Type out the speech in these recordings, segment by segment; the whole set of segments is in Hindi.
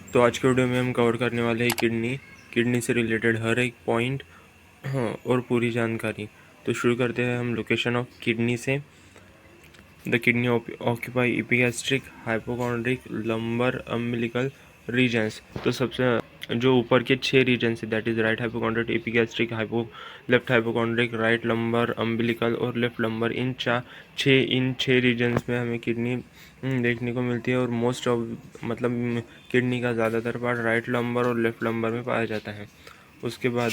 तो आज के वीडियो में हम कवर करने वाले हैं किडनी से रिलेटेड हर एक पॉइंट, हाँ, और पूरी जानकारी। तो शुरू करते हैं हम लोकेशन ऑफ किडनी से। The kidney occupy epigastric, hypochondriac, lumbar, umbilical regions. तो सबसे जो ऊपर के 6 रीजन्स है, that is right hypochondriac, epigastric, left hypochondriac, right lumbar, umbilical और लेफ्ट लंबर, इन 6 रीजन्स में हमें किडनी देखने को मिलती है। और मोस्ट ऑफ मतलब किडनी का ज़्यादातर पार्ट राइट लंबर और लेफ्ट लंबर में पाया जाता है। उसके बाद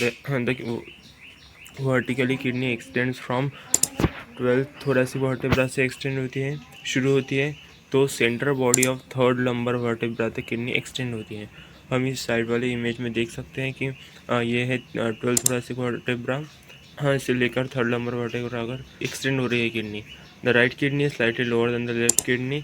vertically kidney extends from 12 thoracic vertebra से एक्सटेंड होती है, शुरू होती है। तो central body of third lumbar vertebra तक किडनी एक्सटेंड होती है। हम इस साइड वाले इमेज में देख सकते हैं कि ये है 12 थोरेसिक वर्टेब्रा, हाँ, इसे लेकर थर्ड लंबर वर्टेब्रा अगर एक्सटेंड हो रही है kidney. The right kidney slightly lower than the left kidney.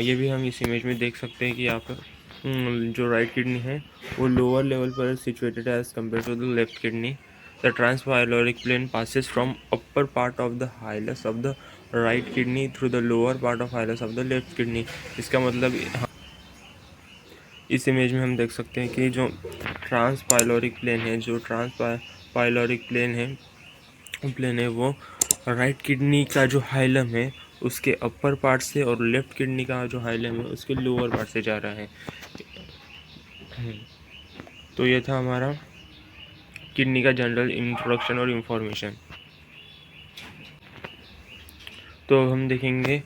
ये भी हम इस इमेज में देख सकते हैं कि यहाँ पर जो राइट किडनी है वो लोअर लेवल पर situated as compared to the left kidney. The transpyloric plane passes from upper part of the hilus of the right kidney through the lower part of hilus of the left kidney। इसका मतलब इस इमेज में हम देख सकते हैं कि जो ट्रांसपाइलोरिक प्लेन है वो राइट किडनी का जो हाइलम है उसके अपर पार्ट से और लेफ्ट किडनी का जो हाइलम है उसके लोअर पार्ट से जा रहा है। तो ये था हमारा किडनी का जनरल इंट्रोडक्शन और इन्फॉर्मेशन। तो हम देखेंगे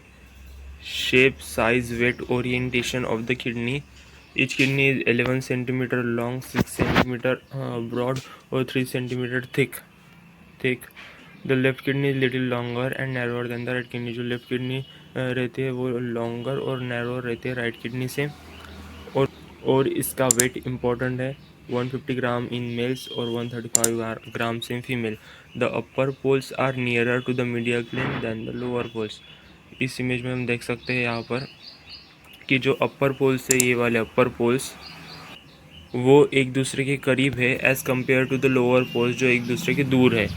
shape, size, weight, orientation of the kidney. Each kidney is 11 centimetre long, 6 centimetre broad और 3 centimetre thick. The left kidney is little longer and narrower than the right kidney. जो लेफ्ट किडनी रहती है वो लॉन्गर और नैरोअर रहती है राइट किडनी से। और इसका वेट इम्पोर्टेंट है, 150 ग्राम इन मेल्स और 135 grams in female. The upper poles are nearer to the medial plane than the lower poles. इस इमेज में हम देख सकते हैं यहाँ पर कि जो अपर पोल्स है, ये वाले अपर पोल्स वो एक दूसरे के करीब है as compare to the lower poles जो एक दूसरे के दूर है।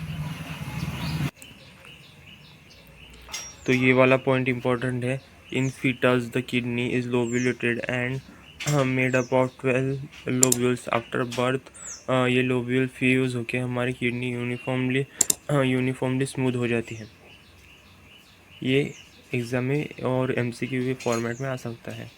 तो ये वाला पॉइंट इम्पोर्टेंट है। In fetus the kidney is lobulated and made up of 12 lobules after birth. ये लोब्यूल फ्यूज होकर हमारी किडनी यूनिफॉर्मली स्मूथ हो जाती है। ये एग्ज़ाम में और एमसीक्यू के फॉर्मेट में आ सकता है।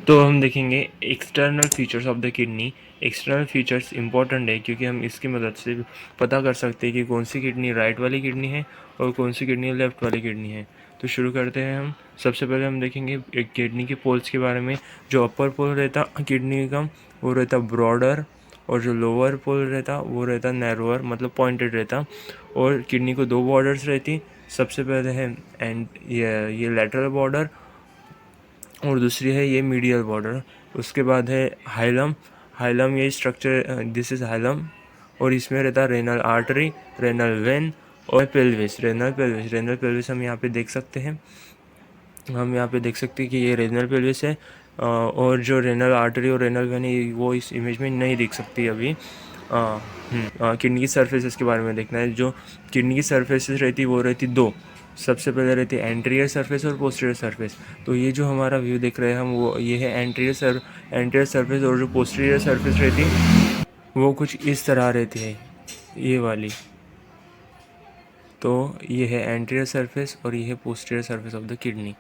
तो हम देखेंगे external features of the kidney. External features important है क्योंकि हम इसकी मदद से पता कर सकते हैं कि कौन सी किडनी राइट वाली किडनी है और कौन सी किडनी लेफ़्ट वाली किडनी है। तो शुरू करते हैं हम। सबसे पहले हम देखेंगे एक किडनी के पोल्स के बारे में। जो अपर पोल रहता किडनी का वो रहता ब्रॉडर, और जो लोअर पोल रहता वो रहता नैरोअर, मतलब पॉइंटेड रहता। और किडनी को 2 बॉर्डर्स रहती। सबसे पहले है एंड ये लेटरल बॉर्डर और दूसरी है ये मीडियल बॉर्डर। उसके बाद है हाइलम ये स्ट्रक्चर, दिस इज़ हाइलम, और इसमें रहता रेनल आर्टरी, रेनल वेन और रेनल पेल्विस हम यहाँ पे देख सकते हैं। कि ये रेनल पेल्विस है। और जो रेनल आर्टरी और रेनल वेन है वो इस इमेज में नहीं दिख सकती अभी। किडनी की सर्फेसेस के बारे में देखना है। जो किडनी की सर्फेसेस रहती वो रहती 2। सबसे पहले रहती है एंटीरियर सरफेस और पोस्टीरियर सरफेस। तो ये जो हमारा व्यू देख रहे हैं हम वो ये है एंटीरियर सरफेस, और जो पोस्टीरियर सरफेस रहती है वो कुछ इस तरह रहती है, ये वाली। तो ये है एंटीरियर सरफेस और ये है posterior surface of the kidney.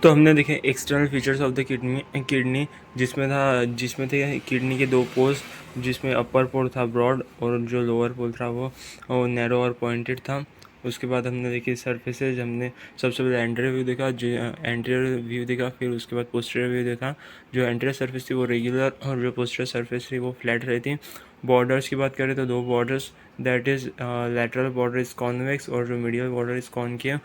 तो हमने देखे external features of the kidney जिसमें थे किडनी के 2 पोल्स, जिसमें अपर पोल था ब्रॉड और जो लोअर पोल था वो नैरो और पॉइंटेड था। उसके बाद हमने देखी सरफेसेज। हमने सबसे पहले एंटीरियर व्यू देखा, फिर उसके बाद पोस्टीरियर व्यू देखा। जो एंटीरियर सरफेस थी वो रेगुलर और जो पोस्टीरियर सरफेस थी वो फ्लैट रहती। बॉर्डर्स की बात करें तो 2 borders, that is lateral border is convex और जो मीडियल बॉर्डर इज़ कॉनकेव।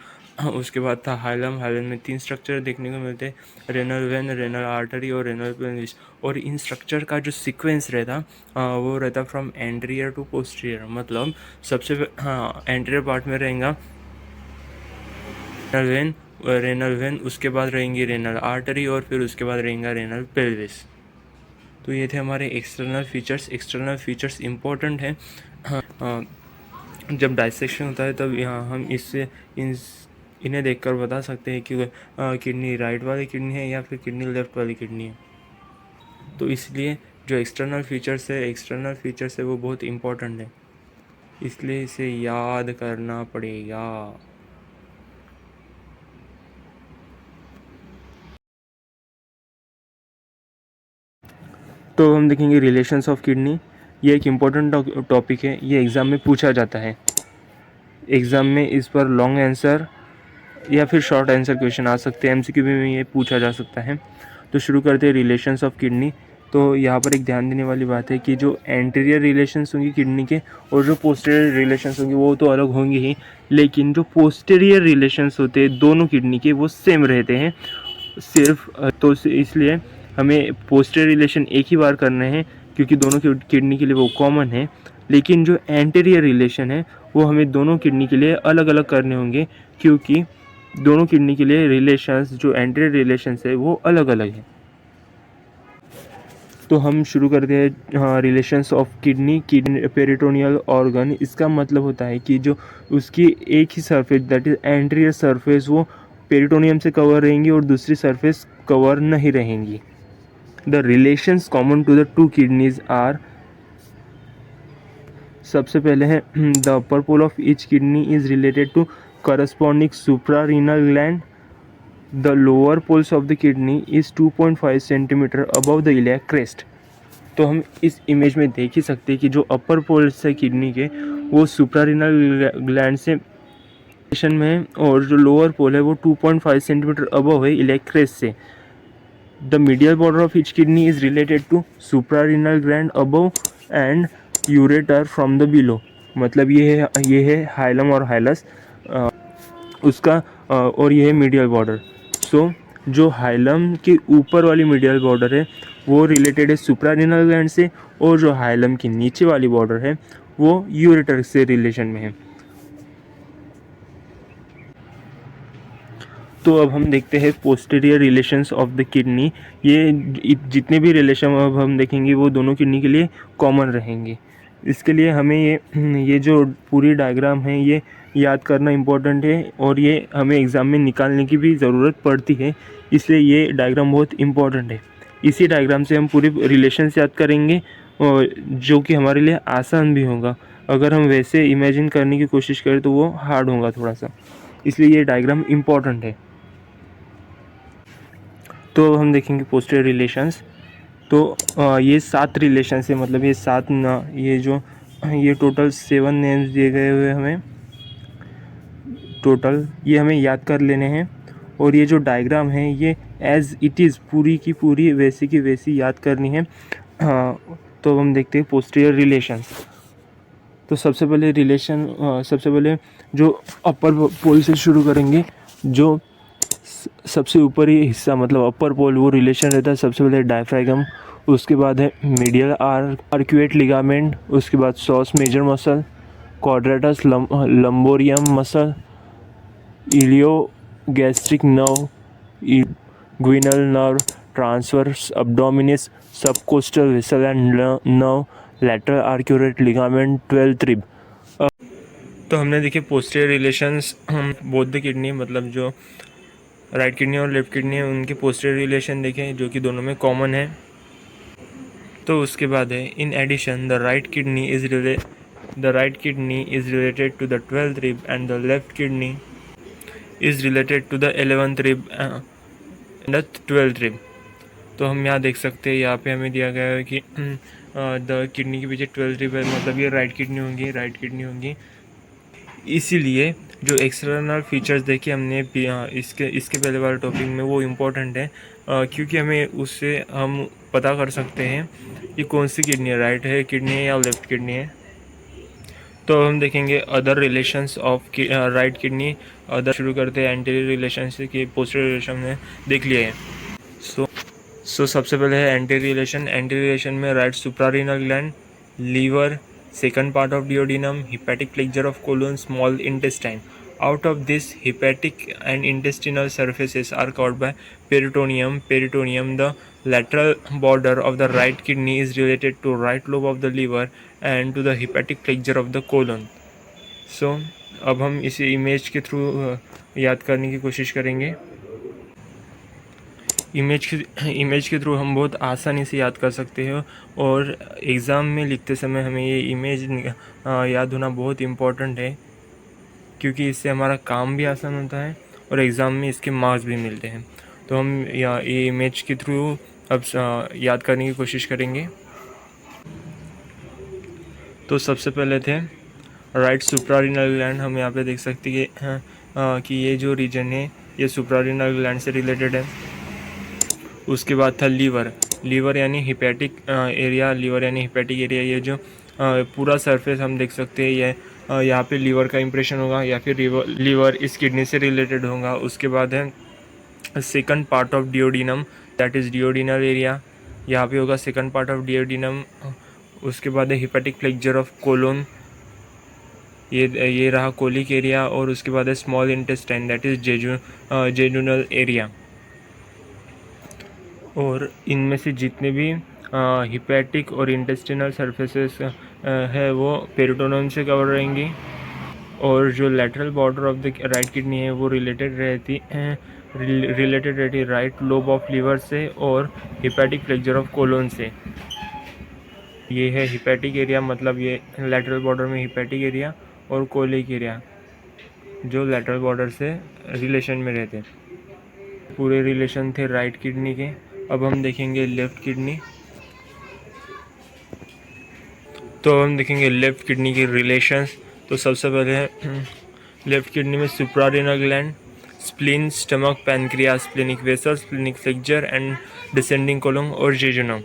उसके बाद था हाइलम में 3 स्ट्रक्चर देखने को मिलते हैं, रेनल वेन, रेनल आर्टरी और रेनल पेल्विस। और इन स्ट्रक्चर का जो सीक्वेंस रहता वो रहता फ्रॉम एंटीरियर टू पोस्टीरियर। मतलब सबसे एंटीरियर पार्ट में रहेगा रेनल वेन, उसके बाद रहेंगी रेनल आर्टरी और फिर उसके बाद रहेगा रेनल पेल्विस। तो ये थे हमारे एक्सटर्नल फीचर्स इम्पोर्टेंट हैं। जब डाइसेक्शन होता है तब यहाँ हम इन्हें देखकर बता सकते हैं कि किडनी राइट वाली किडनी है या फिर किडनी लेफ़्ट वाली किडनी है। तो इसलिए जो एक्सटर्नल फीचर्स है वो बहुत इम्पोर्टेंट है, इसलिए इसे याद करना पड़ेगा। तो हम देखेंगे रिलेशंस ऑफ किडनी। ये एक इम्पोर्टेंट टॉपिक है, ये एग्ज़ाम में पूछा जाता है। एग्ज़ाम में इस पर लॉन्ग आंसर या फिर शॉर्ट आंसर क्वेश्चन आ सकते हैं, एमसीक्यू में ये पूछा जा सकता है। तो शुरू करते हैं रिलेशंस ऑफ किडनी। तो यहाँ पर एक ध्यान देने वाली बात है कि जो एंटीरियर रिलेशंस होंगी किडनी के और जो पोस्टीरियर रिलेशंस होंगे वो तो अलग होंगे ही, लेकिन जो पोस्टीरियर रिलेशंस होते हैं दोनों किडनी के वो सेम रहते हैं सिर्फ। तो इसलिए हमें पोस्टीरियर रिलेशन एक ही बार करने हैं क्योंकि दोनों किडनी के लिए वो कॉमन है, लेकिन जो एंटीरियर रिलेशन है वो हमें दोनों किडनी के लिए अलग अलग करने होंगे क्योंकि दोनों किडनी के लिए रिलेशंस जो एंटीरियर रिलेशंस है वो अलग अलग है। तो हम शुरू करते हैं relations of kidney peritoneal organ. इसका मतलब होता है कि जो उसकी एक ही surface that is anterior surface वो पेरिटोनियम से कवर रहेंगी और दूसरी सरफेस कवर नहीं रहेंगी। The relations common to the two kidneys are, सबसे पहले है the upper pole of each kidney is related to corresponding suprarenal gland. The lower poles of the kidney is 2.5 centimetre above the iliac crest. तो हम इस इमेज में देख ही सकते हैं कि जो अपर पोल्स है किडनी के वो सुप्रारीनल ग्लैंड से में है और जो लोअर पोल है वो 2.5 सेंटीमीटर अबव है इलियाक क्रेस्ट से। The medial border of each kidney is related to suprarenal gland above and ureter from the below. मतलब ये है हाइलम और हाइलस उसका और ये है मीडियल बॉर्डर। सो जो हाइलम के ऊपर वाली मीडियल बॉर्डर है वो रिलेटेड है सुप्रारीनल ग्लैंड से और जो हाइलम की नीचे वाली बॉर्डर है वो यूरेटर से रिलेशन में है। तो अब हम देखते हैं posterior relations of the kidney. ये जितने भी रिलेशन अब हम देखेंगे वो दोनों किडनी के लिए कॉमन रहेंगे। इसके लिए हमें ये जो पूरी डायग्राम है ये याद करना इम्पोर्टेंट है और ये हमें एग्ज़ाम में निकालने की भी ज़रूरत पड़ती है, इसलिए ये डायग्राम बहुत इम्पोर्टेंट है। इसी डायग्राम से हम पूरी रिलेशंस याद करेंगे और जो कि हमारे लिए आसान भी होगा। अगर हम वैसे इमेजिन करने की कोशिश करें तो वो हार्ड होगा थोड़ा सा, इसलिए ये डायग्राम इम्पोर्टेंट है। तो अब हम देखेंगे पोस्टीरियर रिलेशंस। तो ये 7 रिलेशंस है, मतलब ये 7 ये टोटल 7 नेम्स दिए गए हुए हमें टोटल, ये हमें याद कर लेने हैं। और ये जो डायग्राम है ये एज इट इज़ पूरी की पूरी वैसी की वैसी याद करनी है। तो हम देखते हैं पोस्टीरियर रिलेशंस। तो सबसे पहले जो अपर पोल से शुरू करेंगे। जो सबसे ऊपरी हिस्सा मतलब अपर पोल वो रिलेशन रहता है सबसे पहले डायफ्रागम, उसके बाद है मीडियल आर्क्यूएट लिगामेंट, उसके बाद psoas major muscle, quadratus lumborum muscle, ilio gastric nerve, inguinal nerve, transverse abdominis, subcostal vessel and nerve, lateral arcuate ligament, 12th rib. तो हमने देखे posterior relations both the kidney, मतलब जो राइट किडनी और लेफ्ट किडनी है उनके पोस्टीरियर रिलेशन देखें जो कि दोनों में कॉमन है। तो उसके बाद है in addition the right kidney is related to the 12th rib and the left kidney is related to the 11th rib and the 12th rib. तो हम यहाँ देख सकते हैं, यहाँ पे हमें दिया गया है कि द किडनी के पीछे 12th रिब है, मतलब ये राइट किडनी होंगी। इसीलिए जो एक्सटर्नल फीचर्स देखे हमने इसके पहले वाले टॉपिक में वो इम्पोर्टेंट है क्योंकि हमें उससे हम पता कर सकते हैं कि कौन सी किडनी है, राइट है किडनी है या लेफ्ट किडनी है। तो हम देखेंगे other relations of right kidney. Other शुरू करते हैं एंटीरियर रिलेशन से कि पोस्टीरियर रिलेशन में देख लिए हैं। सो सबसे पहले है एंटीरियर रिलेशन में right suprarenal gland, liver, second part of duodenum, hepatic flexure of colon, small intestine. Out of this, hepatic and intestinal surfaces are covered by peritoneum. The lateral border of the right kidney is related to right lobe of the liver and to the hepatic flexure of the colon. So अब हम इसे इमेज के थ्रू याद करने की कोशिश करेंगे। इमेज के थ्रू हम बहुत आसानी से याद कर सकते हैं, और एग्ज़ाम में लिखते समय हमें ये इमेज याद होना बहुत इम्पोर्टेंट है, क्योंकि इससे हमारा काम भी आसान होता है और एग्ज़ाम में इसके मार्क्स भी मिलते हैं। तो हम ये इमेज के थ्रू अब याद करने की कोशिश करेंगे। तो सबसे पहले थे राइट सुप्रारिनल ग्लैंड। हम यहाँ पे देख सकते हैं कि ये जो रीजन है ये सुप्रारिनल ग्लैंड से रिलेटेड है। उसके बाद था लीवर यानी हिपैटिक एरिया। ये जो पूरा सरफेस हम देख सकते हैं, ये यहाँ पे लीवर का इंप्रेशन होगा या फिर लीवर इस किडनी से रिलेटेड होगा। उसके बाद है second part of duodenum, that is duodenal area, यहाँ पे होगा सेकंड पार्ट ऑफ डिओडिनम। उसके बाद है हिपैटिक फ्लेक्चर ऑफ कोलोन, ये रहा कोलिक एरिया। और उसके बाद है small intestine, that is jejunal area. और इनमें से जितने भी हिपैटिक और इंटेस्टिनल सरफेसेस है वो पेरिटोनियम से कवर रहेंगी। और जो lateral border of the right kidney है वो रिलेटेड रहती है राइट लोब ऑफ लीवर से और हिपैटिक फ्लेक्चर ऑफ कोलोन से। ये है हिपैटिक एरिया, मतलब ये लेटरल बॉर्डर में हिपैटिक एरिया और कोलिक एरिया जो लेटरल बॉर्डर से रिलेशन में रहते हैं। पूरे रिलेशन थे राइट किडनी के। अब हम देखेंगे लेफ़्ट किडनी। तो हम देखेंगे लेफ़्ट किडनी के रिलेशंस। तो सबसे पहले लेफ़्ट किडनी में suprarenal gland, spleen, stomach, pancreas, splenic vessel, splenic flexure and descending colon और जेजुनम।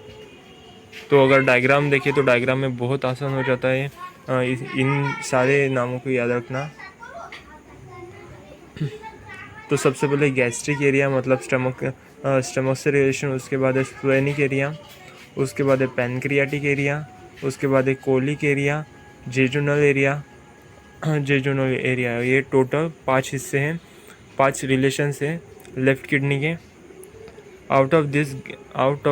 तो अगर डायग्राम देखें तो डायग्राम में बहुत आसान हो जाता है इन सारे नामों को याद रखना। तो सबसे पहले गैस्ट्रिक एरिया मतलब स्टमक से रिलेशन, उसके बाद है स्प्लेनिक एरिया, उसके बाद है पैनक्रियाटिक एरिया, उसके बाद है कोलिक एरिया, जेजुनल एरिया। ये टोटल 5 हिस्से हैं, 5 रिलेशंस हैं लेफ़्ट किडनी के। Out of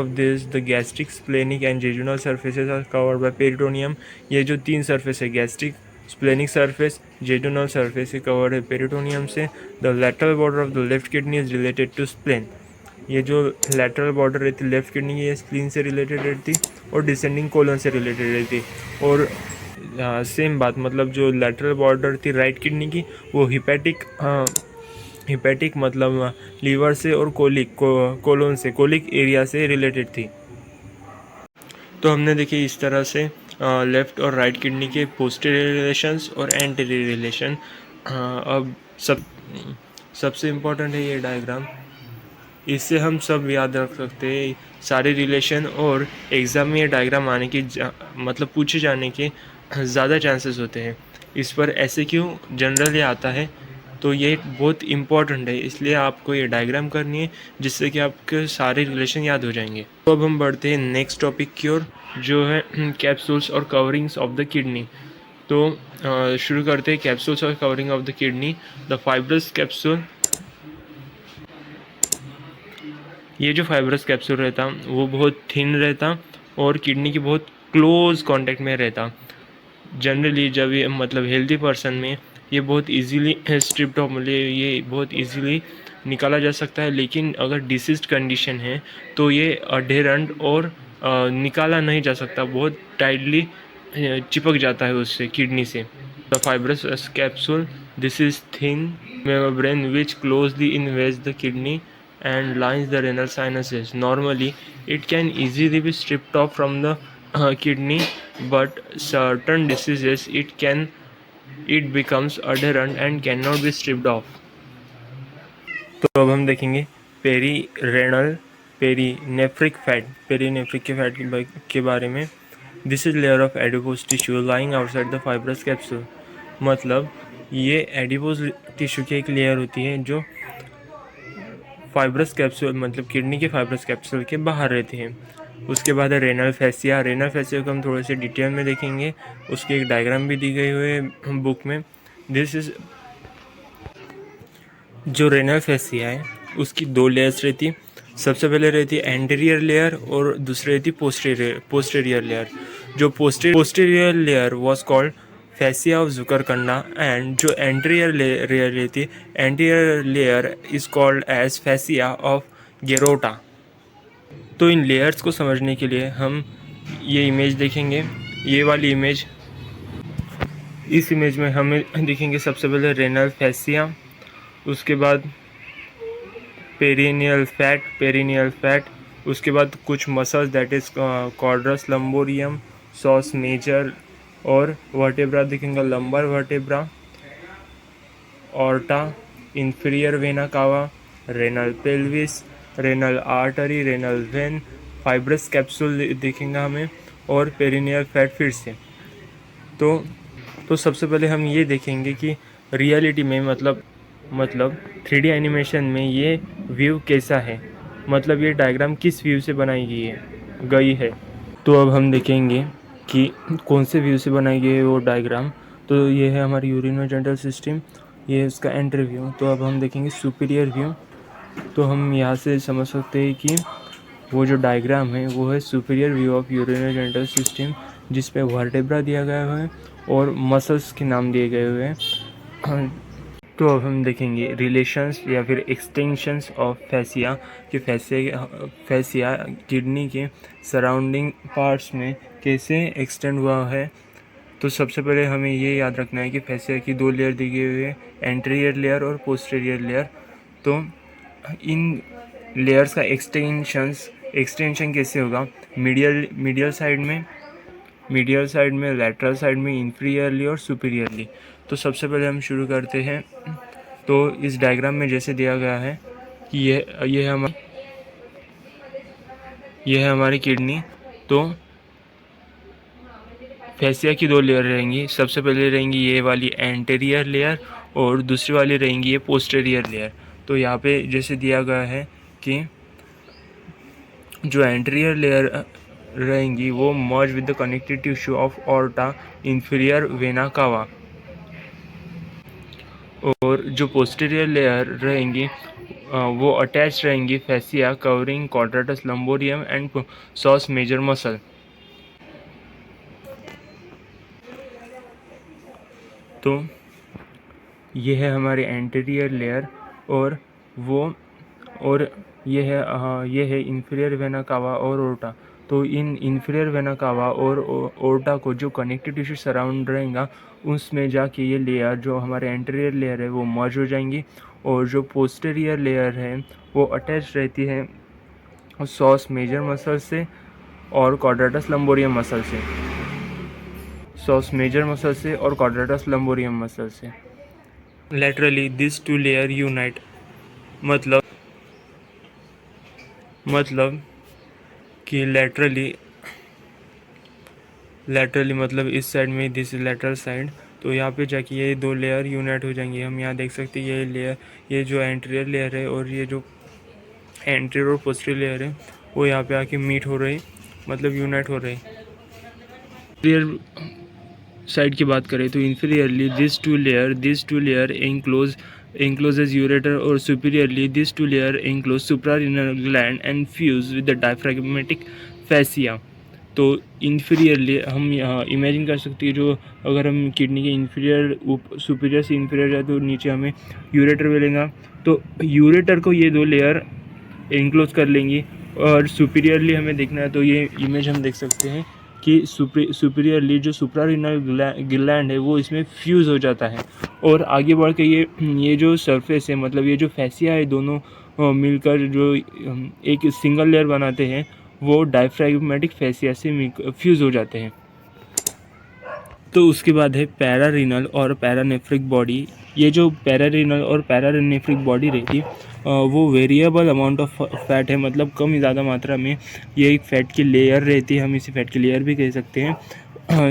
this the gastric, splenic and jejunal surfaces are covered by peritoneum. ये जो 3 सर्फेस है, gastric, splenic surface, jejunal surface, से कवर्ड है पेरिटोनियम से। The lateral border of the left kidney is related to spleen. ये जो लेटरल बॉर्डर रहती लेफ्ट किडनी की, ये स्प्लीन से रिलेटेड रहती और डिसेंडिंग कोलन से रिलेटेड रहती। और सेम बात, मतलब जो लेटरल बॉर्डर थी राइट किडनी की वो हिपैटिक मतलब लीवर से और कोलोन से, कोलिक एरिया से रिलेटेड थी। तो हमने देखिए इस तरह से लेफ़्ट और राइट किडनी के पोस्टीरियर रिलेशंस और एंटीरियर रिलेशन। अब सबसे इम्पोर्टेंट है ये डायग्राम, इससे हम सब याद रख सकते हैं सारे रिलेशन, और एग्ज़ाम में ये डायग्राम आने की मतलब पूछे जाने के ज़्यादा चांसेस होते हैं। इस पर ऐसे क्यों जनरली आता है, तो ये बहुत इम्पॉर्टेंट है, इसलिए आपको ये डायग्राम करनी है जिससे कि आपके सारे रिलेशन याद हो जाएंगे। तो अब हम बढ़ते हैं नेक्स्ट टॉपिक की ओर, जो है कैप्सूल्स और कवरिंग्स ऑफ द किडनी। तो शुरू करते हैं कैप्सूल्स और covering of the kidney. The fibrous capsule, ये जो फाइब्रस कैप्सूल रहता वो बहुत थिन रहता और किडनी की बहुत क्लोज कांटेक्ट में रहता। जनरली जब ये मतलब हेल्दी पर्सन में ये बहुत इजीली स्ट्रिप्ड ऑफ, मतलब ये बहुत इजीली निकाला जा सकता है, लेकिन अगर डिसीज्ड कंडीशन है तो ये अडेरेंट और निकाला नहीं जा सकता, बहुत टाइटली चिपक जाता है उससे, किडनी से। The fibrous capsule, this is thin membrane which closely invests the kidney and lines the renal sinuses. Normally, it can easily be stripped off from the kidney, but certain diseases it becomes adherent and cannot be stripped off. तो अब हम देखेंगे पेरीनेफ्रिक के फैट के बारे में। This is layer of adipose tissue lying outside the fibrous capsule. मतलब ये एडिपोज टिश्यू की एक लेयर होती है जो फाइब्रस कैप्सूल मतलब किडनी के फाइब्रस कैप्सूल के बाहर रहती है। उसके बाद है रेनल फैसिया को हम थोड़े से डिटेल में देखेंगे, उसकी एक डायग्राम भी दी गई हुई है बुक में। दिस इज जो रेनल फैसिया है उसकी 2 लेयर्स रहती। सबसे पहले रहती है एंटीरियर लेयर और दूसरी रहती पोस्टीरियर लेयर। जो posterior layer was called fascia of Zuckerkanda, and जो anterior layer रहती है, anterior layer is called as fascia of Geroda। तो इन लेयर्स को समझने के लिए हम ये इमेज देखेंगे, ये वाली इमेज। इस इमेज में हमें देखेंगे सबसे पहले रेनल फैसिया, उसके बाद पेरिनियल फैट, उसके बाद कुछ muscles that is quadratus lumborum, psoas major, और वर्टेब्रा दिखेंगे, lumbar vertebra, aorta, inferior vena cava, renal pelvis, renal artery, renal vein, fibrous capsule दिखेंगे हमें, और पेरिनियल फैट फिर से। तो सबसे पहले हम ये देखेंगे कि रियलिटी में मतलब 3D एनिमेशन में ये व्यू कैसा है, मतलब ये डायग्राम किस व्यू से बनाई गई है। तो अब हम देखेंगे कि कौन से व्यू से बनाई गई है वो डायग्राम। तो ये है हमारी यूरिनोजेंटल सिस्टम, ये है उसका एंट्री व्यू। तो अब हम देखेंगे सुपीरियर व्यू। तो हम यहाँ से समझ सकते हैं कि वो जो डायग्राम है वो है सुपीरियर व्यू ऑफ यूरिनोजेंटल सिस्टम, जिसपे वर्टेब्रा दिया गया है और मसल्स के नाम दिए गए हुए हैं। तो अब हम देखेंगे रिलेशंस या फिर एक्सटेंशंस ऑफ फैसिया, कि फैसिया किडनी के सराउंडिंग पार्ट्स में कैसे एक्सटेंड हुआ है। तो सबसे पहले हमें ये याद रखना है कि फैसिया की 2 लेयर दी गई हुई है, एंटीरियर लेयर और पोस्टीरियर लेयर। तो इन लेयर्स का एक्सटेंशन कैसे होगा, मीडियल साइड में, लैटरल साइड में, इंफीरियरली और सुपीरियरली। तो सबसे पहले हम शुरू करते हैं। तो इस डायग्राम में जैसे दिया गया है कि ये है हमारी किडनी। तो फैसिया की 2 लेयर रहेंगी। सबसे पहले रहेंगी ये वाली एंटीरियर लेयर और दूसरी वाली रहेंगी ये पोस्टीरियर लेयर। तो यहाँ पे जैसे दिया गया है कि जो एंटीरियर लेयर रहेंगी वो merge with the connective tissue of aorta, inferior vena cava, और जो पोस्टीरियर लेयर रहेंगी वो अटैच रहेंगी fascia covering quadratus lumborum and psoas major muscle. तो ये है हमारे एंटीरियर लेयर और ये है इंफीरियर वेना कावा और ओर्टा। तो इन इंफीरियर वेना कावा और ओर्टा को जो कनेक्टिव टिश्यू सराउंड रहेगा उसमें जाके ये लेयर जो हमारे एंटीरियर लेयर है वो मर्ज हो जाएंगी, और जो पोस्टीरियर लेयर है वो अटैच रहती है सॉस मेजर मसल से और क्वाड्रेटस लंबोरियम मसल से, और क्वाड्रेटस लंबोरियम मसल से। Laterally these 2 लेयर यूनाइट, मतलब कि लेटरली मतलब इस साइड में, दिस लेटरल साइड। तो यहाँ पे जाके ये 2 लेयर यूनाइट हो जाएंगे। हम यहाँ देख सकते हैं ये लेयर, ये जो एंटीरियर लेयर है और ये जो एंटीरियर और पोस्टीरियर लेयर है वो यहाँ पे आके मीट हो रहे, मतलब यूनाइट हो रहे। इंफीरियर साइड की बात करें तो inferiorly this two layer encloses ureter, और superiorly these 2 layer enclose suprarenal gland and fuse with the diaphragmatic fascia। तो इंफीरियरली हम यहाँ इमेजिन कर सकते हैं, जो अगर हम किडनी के सुपीरियर से इंफीरियर जाए तो नीचे हमें यूरेटर मिलेगा। तो यूरेटर को ये 2 लेयर एनक्लोज कर लेंगी, और सुपीरियरली हमें देखना है तो ये इमेज हम देख सकते हैं कि सुपीरियरली जो सुप्रारिनल ग्लैंड है वो इसमें फ्यूज़ हो जाता है, और आगे बढ़ के ये जो सरफेस है, मतलब ये जो फैसिया है, दोनों मिलकर जो एक सिंगल लेयर बनाते हैं वो डायफ्रैगमेटिक फैसिया से फ्यूज़ हो जाते हैं। तो उसके बाद है पैरारीनल और पैरानेफ्रिक बॉडी। ये जो पैरारीनल और पैरानेफ्रिक बॉडी रहती वो वेरिएबल अमाउंट ऑफ फैट है, मतलब कम ही ज़्यादा मात्रा में ये एक फ़ैट की लेयर रहती है, हम इसे फ़ैट की लेयर भी कह सकते हैं,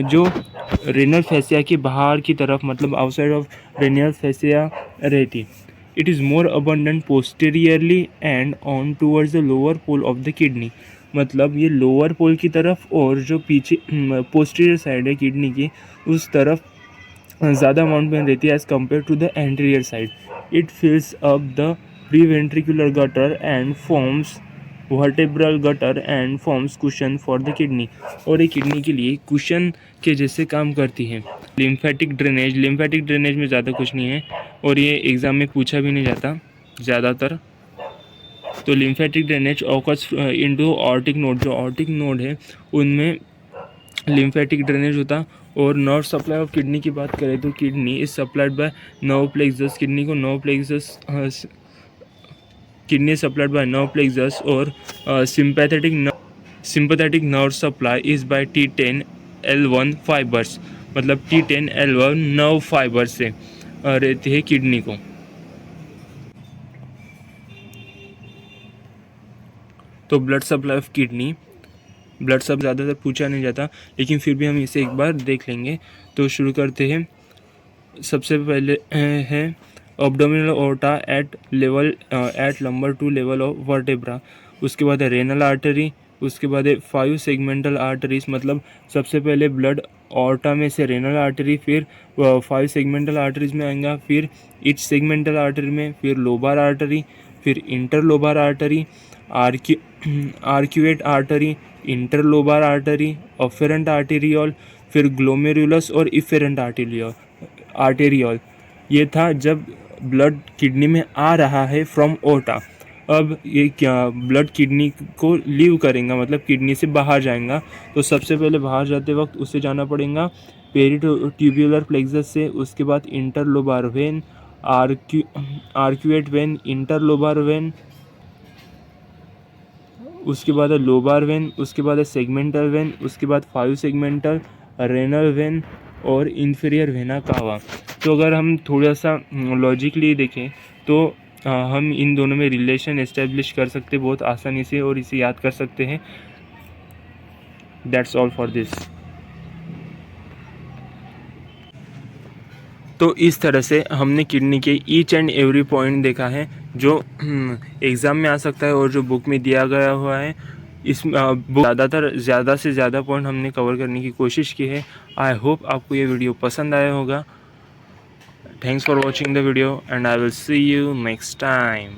जो रेनल फैसिया के बाहर की तरफ, मतलब आउटसाइड ऑफ रेनल फैसिया रहती। It is more abundant posteriorly and on towards the lower pole of the kidney, मतलब ये लोअर पोल की तरफ और जो पीछे पोस्टीरियर साइड है किडनी की उस तरफ ज़्यादा अमाउंट में रहती है as compare to the anterior side. It fills up the preventricular gutter and forms vertebral gutter and forms cushion for the kidney, और ये किडनी के लिए कुशन के जैसे काम करती है। लिम्फेटिक ड्रेनेज में ज़्यादा कुछ नहीं है और ये एग्ज़ाम में पूछा भी नहीं जाता ज़्यादातर। तो lymphatic drainage occurs into aortic node, जो ऑर्टिक नोड है उनमें लिम्फेटिक ड्रेनेज होता। और नर्व सप्लाई ऑफ किडनी की बात करें तो kidney is supplied by nerve plexus, kidney को nerve plexus kidney supplied by nerve plexus, और sympathetic nerve supply is by T10L1 fibres, मतलब T10L1 नर्व फाइबर से रहती है किडनी को। तो blood supply of kidney, blood सब ज़्यादातर पूछा नहीं जाता लेकिन फिर भी हम इसे एक बार देख लेंगे। तो शुरू करते हैं। सबसे पहले है abdominal aorta at number 2 level of vertebra, उसके बाद है रेनल आर्टरी, उसके बाद है 5 सेगमेंटल आर्टरीज, मतलब सबसे पहले ब्लड ऑर्टा में से रेनल आर्टरी, फिर 5 सेगमेंटल आर्टरीज में आएगा, फिर ईच सेगमेंटल आर्टरी में, फिर लोबार आर्टरी, फिर interlobar artery, arcuate artery, interlobar artery, afferent arteriole, फिर ग्लोमेरुलस और इफेरेंट आर्टेरियोल। ये था जब ब्लड किडनी में आ रहा है फ्रॉम ओर्टा। अब ये क्या ब्लड किडनी को लीव करेगा, मतलब किडनी से बाहर जाएगा। तो सबसे पहले बाहर जाते वक्त उसे जाना पड़ेगा पेरिट्यूब्युलर प्लेक्सस से, उसके बाद interlobar vein, arcuate when, interlobar vein, उसके बाद है लोबार वेन, उसके बाद है सेगमेंटल वेन, उसके बाद 5 सेगमेंटल, रेनल वेन और इन्फीरियर वेना कावा। तो अगर हम थोड़ा सा लॉजिकली देखें तो हम इन दोनों में रिलेशन एस्टेब्लिश कर सकते बहुत आसानी से और इसे याद कर सकते हैं। That's all for this. तो इस तरह से हमने किडनी के ईच एंड एवरी पॉइंट देखा है जो एग्ज़ाम में आ सकता है और जो बुक में दिया गया हुआ है। इस ज़्यादा से ज़्यादा पॉइंट हमने कवर करने की कोशिश की है। आई होप आपको ये वीडियो पसंद आया होगा। Thanks for watching the video and I will see you next time.